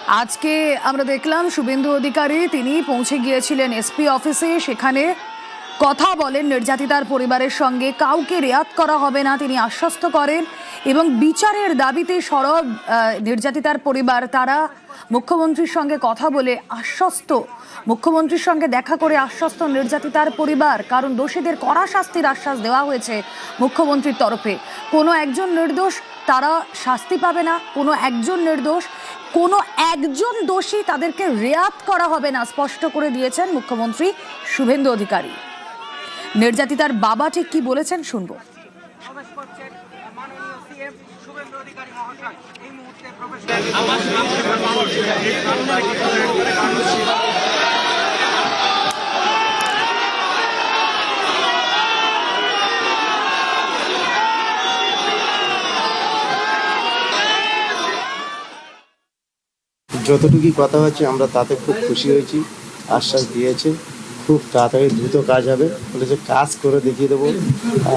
আজকে আমরা দেখলাম শুভেন্দু অধিকারী তিনি পৌঁছে গিয়েছিলেন এসপি অফিসে। সেখানে কথা বলেন নির্যাতিতার পরিবারের সঙ্গে, কাউকে রেয়াত করা হবে না তিনি আশ্বস্ত করেন এবং বিচারের দাবিতে সরব নির্যাতিতার পরিবার। তারা মুখ্যমন্ত্রীর সঙ্গে কথা বলে আশ্বস্ত, মুখ্যমন্ত্রীর সঙ্গে দেখা করে আশ্বস্ত নির্যাতিতার পরিবার, কারণ দোষীদের কড়া শাস্তির আশ্বাস দেওয়া হয়েছে মুখ্যমন্ত্রীর তরফে। কোনো একজন নির্দোষ তারা শাস্তি পাবে না, কোনো একজন নির্দোষ, কোনো একজন দোষী তাদেরকে রেয়াত করা হবে না, স্পষ্ট করে দিয়েছেন মুখ্যমন্ত্রী শুভেন্দু অধিকারী। নির্যাতিতার বাবা ঠিক কি বলেছেন শুনবো। যতটুকু কথা হচ্ছে আমরা তাতে খুব খুশি হয়েছি। আশ্বাস দিয়েছে খুব তাড়াতাড়ি দ্রুত কাজ হবে, বলেছে কাজ করে দেখিয়ে দেবো।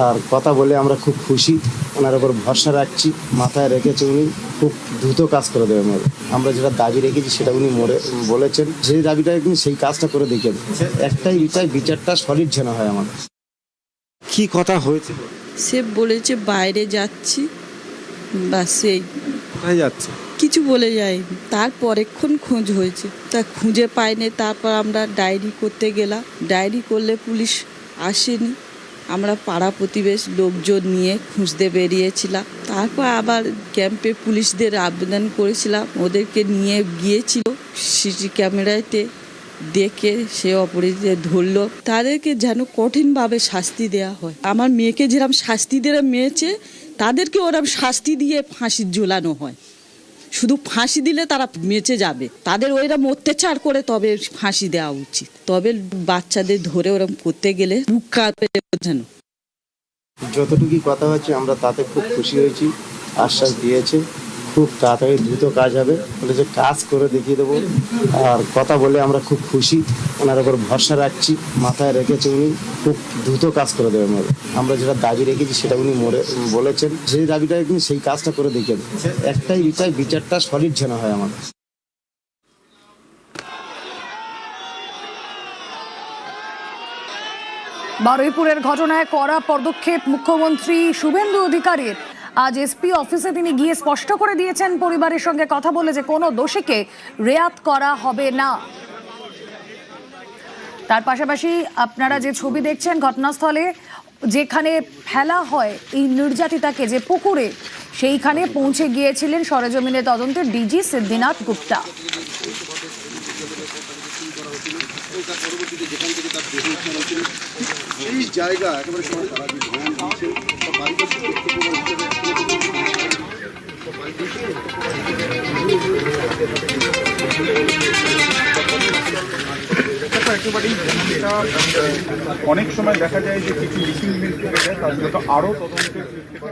আর কথা বলে আমরা খুব খুশি, ওনার উপর ভরসা রাখছি, মাথায় রেখেছে উনি খুব দ্রুত কাজ করে দেবে। আমরা যেটা দাবি রেখেছি সেটা উনি বলেছেন, যে দাবিটা কিন্তু সেই কাজটা করে দেখিয়ে দেবে। একটাই বিচারটা সলিড যেন হয়। আমাদের কি কথা হয়েছে? সে বলেছে বাইরে যাচ্ছি, বা সেই কোথায় যাচ্ছে কিছু বলে যায়নি। তারপরেক্ষণ খোঁজ হয়েছে, তা খুঁজে পাইনি। তারপর আমরা ডায়েরি করতে গেলাম, ডায়েরি করলে পুলিশ আসেনি। আমরা পাড়া প্রতিবেশ লোকজন নিয়ে খুঁজতে বেরিয়েছিলাম। তারপর আবার ক্যাম্পে পুলিশদের আবেদন করেছিলাম, ওদেরকে নিয়ে গিয়েছিল। সিসি ক্যামেরাতে দেখে সে অপরাধীদের ধরলো। তাদেরকে যেন কঠিনভাবে শাস্তি দেওয়া হয়। আমার মেয়েকে যেরকম শাস্তি দেওয়া মেয়েছে, তাদেরকে ওরকম শাস্তি দিয়ে ফাঁসি ঝোলানো হয়। শুধু ফাঁসি দিলে তারা বেঁচে যাবে, তাদের ওইরকম অত্যাচার করে তবে ফাঁসি দেওয়া উচিত। তবে বাচ্চাদের ধরে ওরকম করতে গেলে মুখ কাঁপে যেন। যতটুকু কথা হচ্ছে আমরা তাতে খুব খুশি হয়েছি। আশ্বাস দিয়েছে খুব তাড়াতাড়ি দ্রুত কাজ হবে, বলেছে কাজ করে দেখিয়ে দেবো। আর কথা বলে আমরা খুব খুশি, ওনার উপর ভরসা রাখছি, মাথায় রেখেছে উনি খুব দ্রুত কাজ করে দেবে। আমরা যেটা দাবি রেখেছি সেটা উনি বলেছেন, যে দাবিটা কিন্তু সেই কাজটা করে দেখিয়ে দেবে। একটাই বিচারটা সলিড যেন হয়। আমাদের বারুইপুরের ঘটনায় কড়া পদক্ষেপ মুখ্যমন্ত্রী শুভেন্দু অধিকারীর। আজ এসপি অফিসে তিনি গিয়ে স্পষ্ট করে দিয়েছেন পরিবারের সঙ্গে কথা বলে যে কোনো দোষীকে রেয়াত করা হবে না। তার পাশাপাশি আপনারা যে ছবি দেখছেন ঘটনাস্থলে যেখানে ফেলা হয় এই নির্যাতিতাকে, যে পুকুরে, সেইখানে পৌঁছে গিয়েছিলেন সরেজমিনে তদন্তের ডিজি সিদ্ধিনাথ গুপ্তা। এই জায়গা একেবারে সময় তারা যে ধ্যান দিচ্ছে সব পারিপার্শ্বিক একেবারেই অনেক সময় দেখা যায় যে কিছু মিসিং লিঙ্ক থেকে যায়, তার জন্য আরো তদন্তের।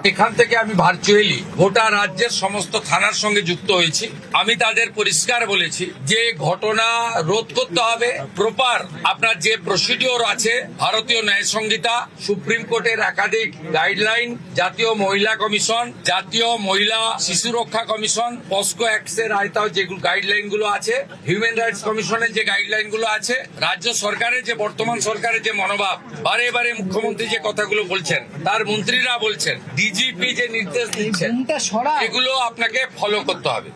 এখান থেকে আমি ভার্চুয়ালি গোটা রাজ্যের সমস্ত থানার সঙ্গে যুক্ত হয়েছি। আমি তাদের পরিষ্কার বলেছি যে ঘটনা রোধ করতে হবে। প্রপার আপনার যে প্রসিডিওর আছে, ভারতীয় ন্যায় সংহিতা, সুপ্রিম কোর্টের একাধিক গাইডলাইন, জাতীয় মহিলা কমিশন, জাতীয় মহিলা শিশু রক্ষা কমিশন, পস্কো অ্যাক্টের আওতায় যে গাইডলাইন গুলো আছে, হিউম্যান রাইটস কমিশনের যে গাইডলাইন গুলো আছে, রাজ্য সরকারের যে বর্তমান সরকারের যে মনোভাব, বারে বারে মুখ্যমন্ত্রী যে কথাগুলো বলছেন, তার মন্ত্রীরা বলছেন, ডিজিপি যে নির্দেশ দিচ্ছেন, এগুলো আপনাকে ফলো করতে হবে।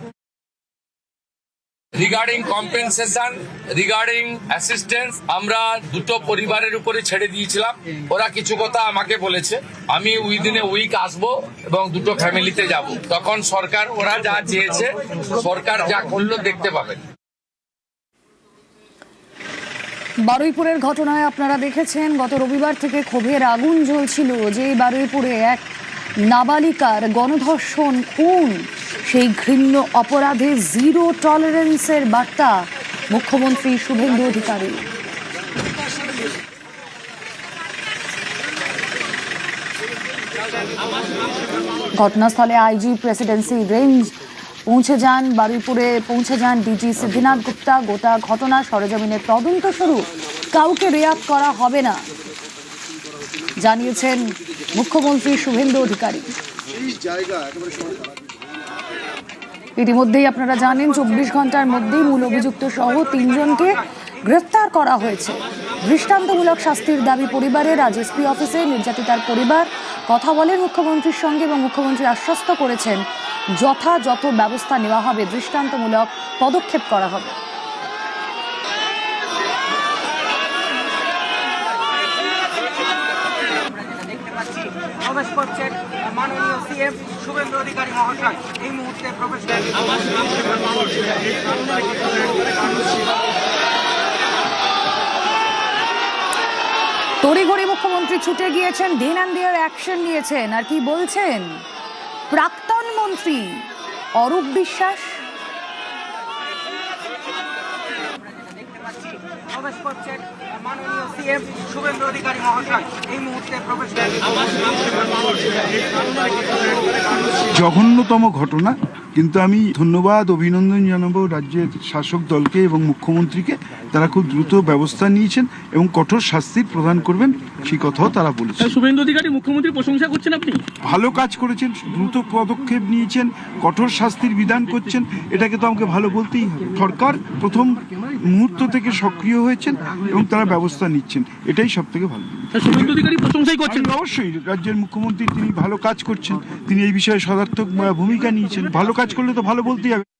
রিগার্ডিং কম্পেনসেশন, রিগার্ডিং অ্যাসিস্ট্যান্স, আমরা দুটো পরিবারের উপরে ছেড়ে দিয়েছিলাম। ওরা কিছু কথা আমাকে বলেছে, আমি উইদিন এ উইক আসবো এবং দুটো ফ্যামিলিতে যাব। তখন সরকার ওরা যা চেয়েছে, সরকার যা করলো দেখতে পাবেন। বারুইপুরের ঘটনায় আপনারা দেখেছেন গত রবিবার থেকে ক্ষোভের আগুন জ্বলছিল, যে বারুইপুরে এক নাবালিকার গণধর্ষণ, খুন, সেই ঘৃণ্য অপরাধে জিরো টলারেন্সের বার্তা মুখ্যমন্ত্রী শুভেন্দু অধিকারী। ঘটনাস্থলে আইজি প্রেসিডেন্সি রেঞ্জ পৌঁছে যান, বারুইপুরে পৌঁছে যান ডিজি সিদ্ধিনাথ গুপ্তা। গোটা ঘটনা সরেজমিনের তদন্ত শুরু, কাউকে রেয়াত করা হবে না জানিয়েছেন মুখ্যমন্ত্রী শুভেন্দু অধিকারী। এই জায়গা একেবারে সময় তারা ইতিমধ্যেই আপনারা জানেন 24 ঘন্টার মধ্যেই মূল অভিযুক্ত সহ 3 জনকে গ্রেফতার করা হয়েছে। দৃষ্টান্তমূলক শাস্তির দাবি পরিবারের। আজ এসপি অফিসে নির্যাতিতার পরিবার কথা বলেন মুখ্যমন্ত্রীর সঙ্গে এবং মুখ্যমন্ত্রী আশ্বস্ত করেছেন যথাযথ ব্যবস্থা নেওয়া হবে, দৃষ্টান্তমূলক পদক্ষেপ করা হবে। প্রবেশ করছেন মাননীয় সিএম শুভেন্দু অধিকারী মহাশয়। এই মুহূর্তে প্রবেশ তড়িঘড়ি মুখ্যমন্ত্রী ছুটে গিয়েছেন, দেন অ্যান্ড দেয়ার অ্যাকশন নিয়েছেন। আর কি বলছেন প্রাক্তন মন্ত্রী অরূপ বিশ্বাস? প্রবেশ করছেন মাননীয় সিএম শুভেন্দু অধিকারী মহাশয়। এই মুহূর্তে প্রবেশ জঘন্যতম ঘটনা, কিন্তু আমি ধন্যবাদ অভিনন্দন জানাবো রাজ্যের শাসক দলকে এবং মুখ্যমন্ত্রীকে। তারা খুব দ্রুত ব্যবস্থা নিয়েছেন এবং কঠোর শাস্তির প্রদান করবেন, সেই কথাও তারা বলেছেন। শুভেন্দু অধিকারী মুখ্যমন্ত্রীর প্রশংসা করছেন আপনি? ভালো কাজ করেছেন, দ্রুত পদক্ষেপ নিয়েছেন, কঠোর শাস্তির বিধান করছেন, এটাকে তো আমাকে ভালো বলতেই হবে। সরকার প্রথম মুহূর্ত থেকে সক্রিয় হয়েছেন এবং তারা ব্যবস্থা নিচ্ছেন, এটাই সব থেকে ভালো। শুভেন্দু অধিকারী প্রশংসাই করছেন? অবশ্যই, রাজ্যের মুখ্যমন্ত্রী তিনি ভালো কাজ করছেন, তিনি এই বিষয়ে সদার্থক ভূমিকা নিয়েছেন। ভালো কাজ করলে তো ভালো বলতেই হবে।